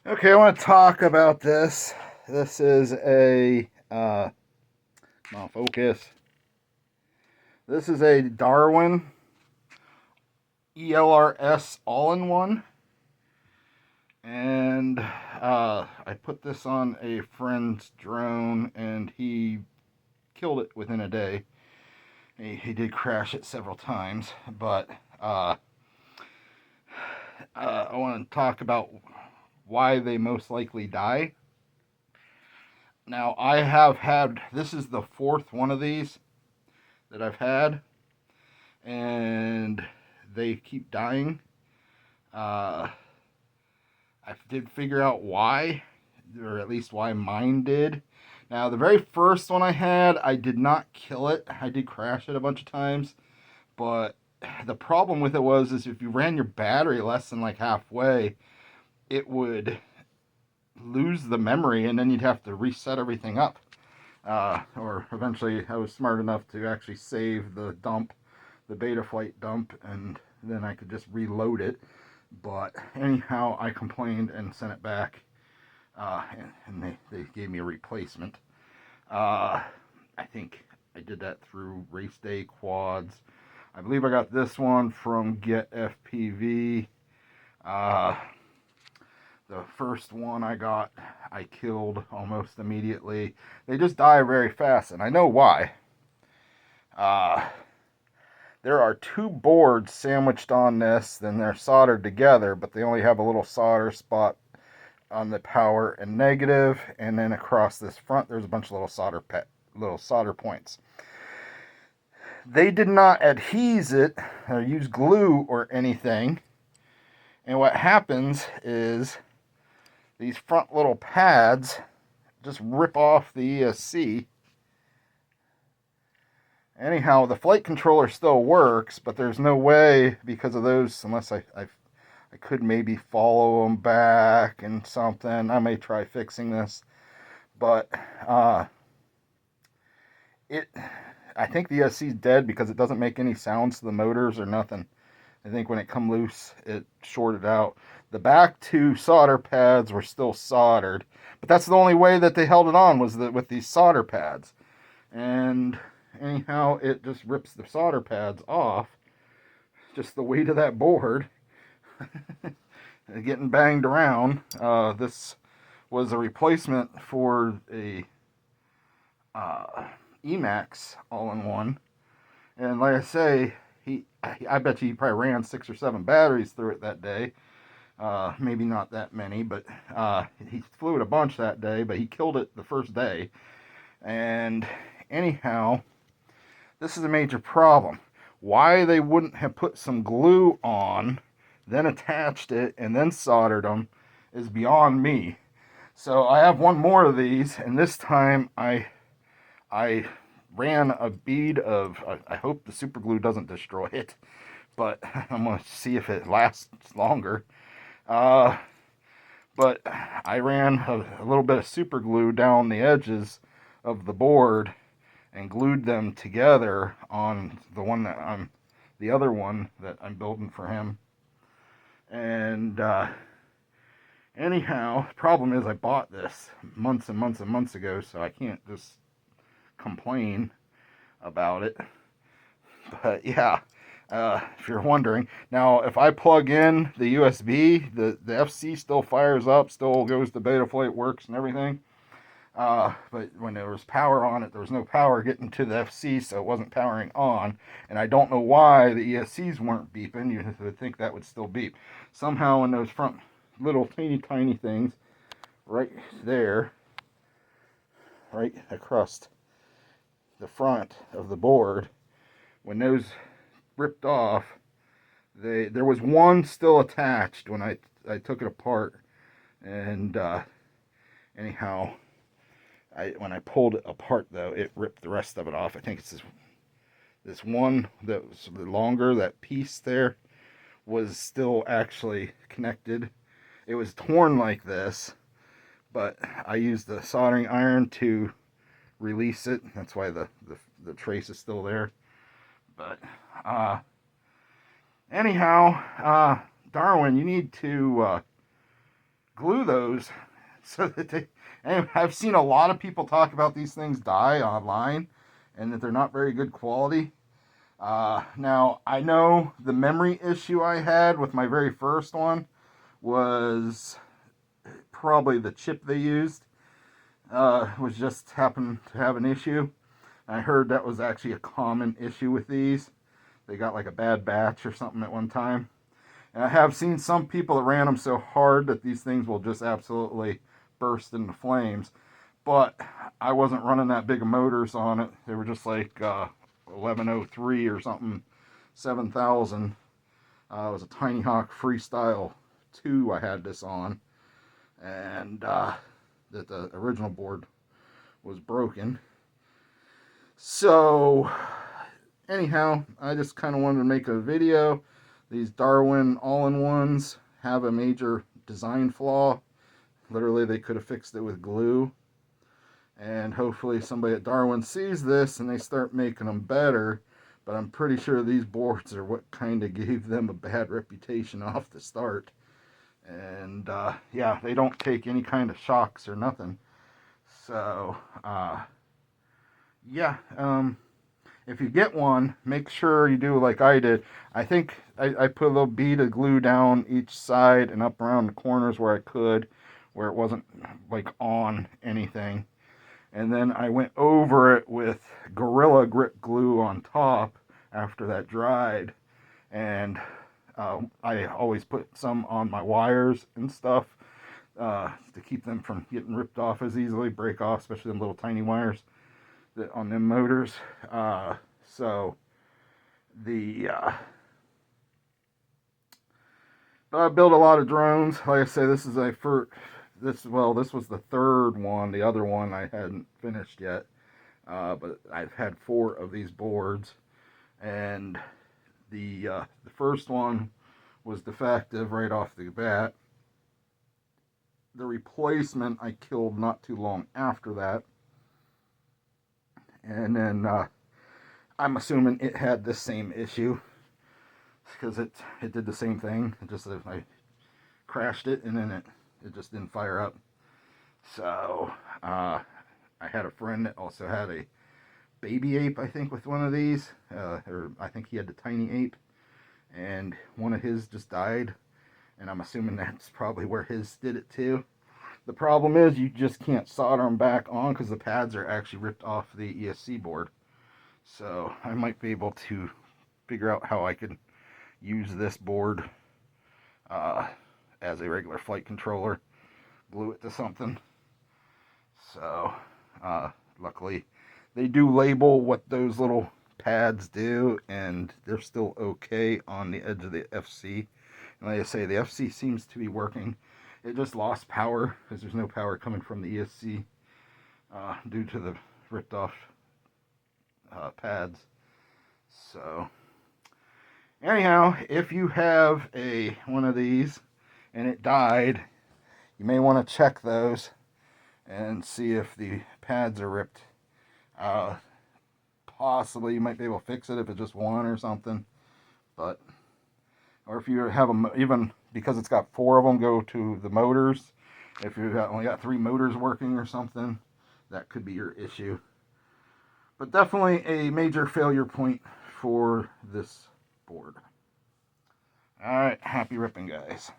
Okay, I want to talk about this. This is a come on, focus. This is a Darwin ELRS all-in-one, and I put this on a friend's drone, and he killed it within a day. He did crash it several times, but uh, I want to talk about why they most likely die. Now, I have had, this is the fourth one of these that I've had, and they keep dying. Uh, I did figure out why, or at least why mine did. Now, the very first one I had, I did not kill it. I did crash it a bunch of times, but the problem with it was is if you ran your battery less than like halfway, it would lose the memory, and then you'd have to reset everything up. Or eventually, I was smart enough to actually save the dump, the beta flight dump, and then I could just reload it. But anyhow, I complained and sent it back, and they gave me a replacement. Uh, I think I did that through Race Day Quads. I believe I got this one from Get FPV. Uh, the first one I got, I killed almost immediately. They just die very fast, and I know why. Uh, there are two boards sandwiched on this, then they're soldered together, but they only have a little solder spot on the power and negative, and then across this front, there's a bunch of little solder points. They did not adhese it or use glue or anything, and what happens is these front little pads just rip off the ESC. Anyhow, the flight controller still works, but there's no way because of those, unless I could maybe follow them back and something. I may try fixing this, but it. I think the ESC is dead because it doesn't make any sounds to the motors or nothing. I think when it come loose, it shorted out. The back two solder pads were still soldered, but that's the only way that they held it on was with these solder pads. And anyhow, it just rips the solder pads off. Just the weight of that board getting banged around. This was a replacement for a Emax all-in-one, and like I say, I bet you he probably ran 6 or 7 batteries through it that day. Maybe not that many, but he flew it a bunch that day. But he killed it the first day, and anyhow, this is a major problem. Why they wouldn't have put some glue on, then attached it, and then soldered them is beyond me. So I have one more of these, and this time I ran a bead of. I hope the super glue doesn't destroy it, but I'm gonna see if it lasts longer. Uh, but I ran a little bit of super glue down the edges of the board and glued them together on the other one that I'm building for him. And anyhow, the problem is I bought this months and months and months ago, so I can't just complain about it. But yeah, if you're wondering, now if I plug in the USB, the FC still fires up, still goes to Betaflight, works and everything. But when there was power on it, there was no power getting to the FC, so it wasn't powering on. And I don't know why the ESCs weren't beeping. You would think that would still beep. Somehow in those front little tiny things right there, right across the front of the board, when those ripped off, there was one still attached when I took it apart. And anyhow, when I pulled it apart, though, it ripped the rest of it off. I think it's this one that was longer, that piece there, was still actually connected. It was torn like this, but I used the soldering iron to release it. That's why the trace is still there. But anyhow, Darwin, you need to glue those so that they. And I've seen a lot of people talk about these things die online, and that they're not very good quality. Now I know the memory issue I had with my very first one was probably the chip they used. Was just happened to have an issue. I heard that was actually a common issue with these. They got like a bad batch or something at one time. And I have seen some people that ran them so hard that these things will just absolutely burst into flames. But I wasn't running that big of motors on it. They were just like 1103 or something, 7000. It was a Tiny Hawk Freestyle 2 I had this on. And that the original board was broken. So anyhow, I just kind of wanted to make a video. These Darwin all-in-ones have a major design flaw. Literally, they could have fixed it with glue. And hopefully somebody at Darwin sees this and they start making them better. But I'm pretty sure these boards are what kind of gave them a bad reputation off the start. And yeah, they don't take any kind of shocks or nothing. So yeah, if you get one, make sure you do like I did. I think I put a little bead of glue down each side and up around the corners where I could, where it wasn't like on anything. And then I went over it with Gorilla Grip glue on top after that dried. And I always put some on my wires and stuff to keep them from getting ripped off as easily, break off, especially them little tiny wires that on them motors. So the but I built a lot of drones. Like I say, this is a first. This was the third one. The other one I hadn't finished yet. But I've had 4 of these boards, and the first one was defective right off the bat. The replacement I killed not too long after that, and then I'm assuming it had the same issue because it did the same thing. It just I crashed it and then it just didn't fire up. So I had a friend that also had a baby ape, I think, with one of these, or I think he had the tiny ape, and one of his just died, and I'm assuming that's probably where his did it too. The problem is you just can't solder them back on because the pads are actually ripped off the ESC board. So I might be able to figure out how I could use this board as a regular flight controller, glue it to something. So luckily they do label what those little pads do, and they're still okay on the edge of the FC. And like I say, the FC seems to be working. It just lost power because there's no power coming from the ESC due to the ripped off pads. So anyhow, if you have one of these and it died, you may want to check those and see if the pads are ripped. Possibly you might be able to fix it if it's just one or something, but or if you have them, even because it's got 4 of them, go to the motors. If you've only got 3 motors working or something, that could be your issue. But definitely a major failure point for this board. Alright, happy ripping, guys.